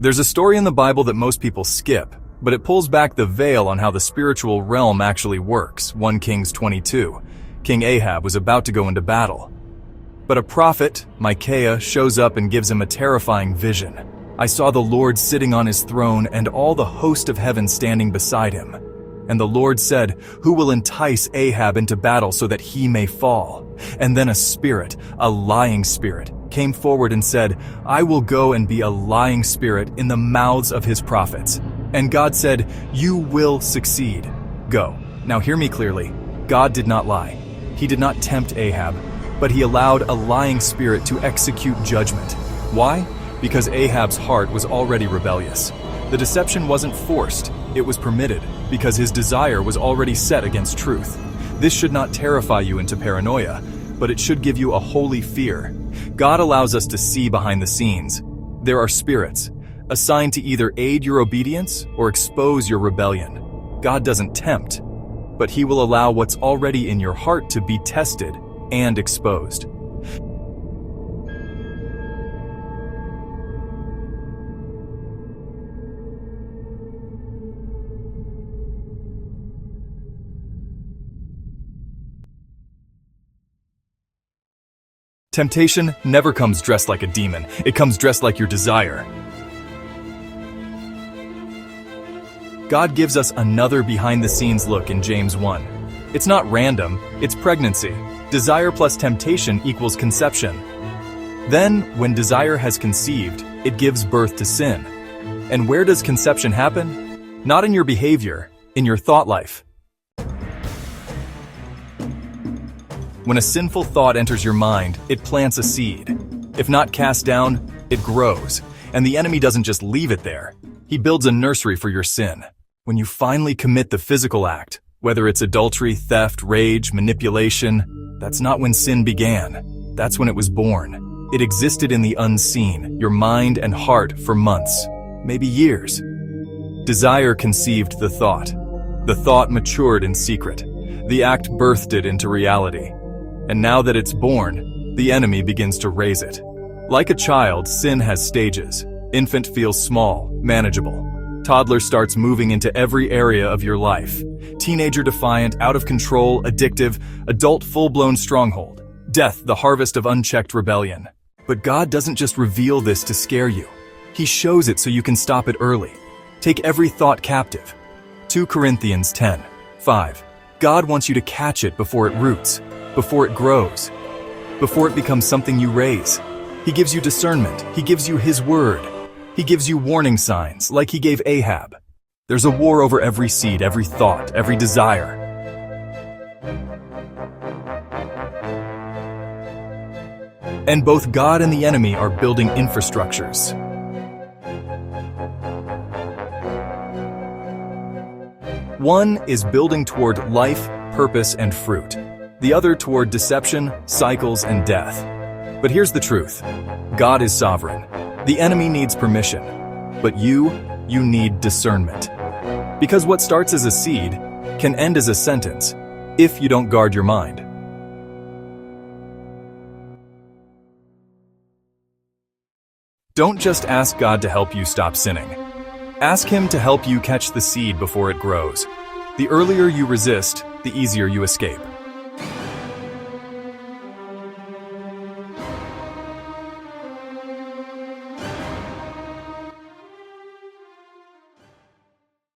There's a story in the Bible that most people skip, but it pulls back the veil on how the spiritual realm actually works. 1 Kings 22. King Ahab was about to go into battle. But a prophet, Micaiah, shows up and gives him a terrifying vision. I saw the Lord sitting on his throne and all the host of heaven standing beside him. And the Lord said, "Who will entice Ahab into battle so that he may fall?" And then a spirit, a lying spirit, came forward and said, "I will go and be a lying spirit in the mouths of his prophets." And God said, "You will succeed. Go." Now hear me clearly. God did not lie. He did not tempt Ahab, but he allowed a lying spirit to execute judgment. Why? Because Ahab's heart was already rebellious. The deception wasn't forced, it was permitted, because his desire was already set against truth. This should not terrify you into paranoia, but it should give you a holy fear. God allows us to see behind the scenes. There are spirits, assigned to either aid your obedience or expose your rebellion. God doesn't tempt, but He will allow what's already in your heart to be tested and exposed. Temptation never comes dressed like a demon. It comes dressed like your desire. God gives us another behind-the-scenes look in James 1. It's not random, it's pregnancy. Desire plus temptation equals conception. Then, when desire has conceived, it gives birth to sin. And where does conception happen? Not in your behavior, in your thought life. When a sinful thought enters your mind, it plants a seed. If not cast down, it grows. And the enemy doesn't just leave it there. He builds a nursery for your sin. When you finally commit the physical act, whether it's adultery, theft, rage, manipulation, that's not when sin began. That's when it was born. It existed in the unseen, your mind and heart, for months, maybe years. Desire conceived the thought. The thought matured in secret. The act birthed it into reality. And now that it's born, the enemy begins to raise it. Like a child, sin has stages. Infant feels small, manageable. Toddler starts moving into every area of your life. Teenager defiant, out of control, addictive. Adult full-blown stronghold. Death, the harvest of unchecked rebellion. But God doesn't just reveal this to scare you. He shows it so you can stop it early. Take every thought captive. 2 Corinthians 10:5. God wants you to catch it before it roots, before it grows, before it becomes something you raise. He gives you discernment. He gives you His word. He gives you warning signs, like He gave Ahab. There's a war over every seed, every thought, every desire. And both God and the enemy are building infrastructures. One is building toward life, purpose, and fruit. The other toward deception, cycles, and death. But here's the truth. God is sovereign. The enemy needs permission. But you need discernment. Because what starts as a seed can end as a sentence if you don't guard your mind. Don't just ask God to help you stop sinning. Ask Him to help you catch the seed before it grows. The earlier you resist, the easier you escape.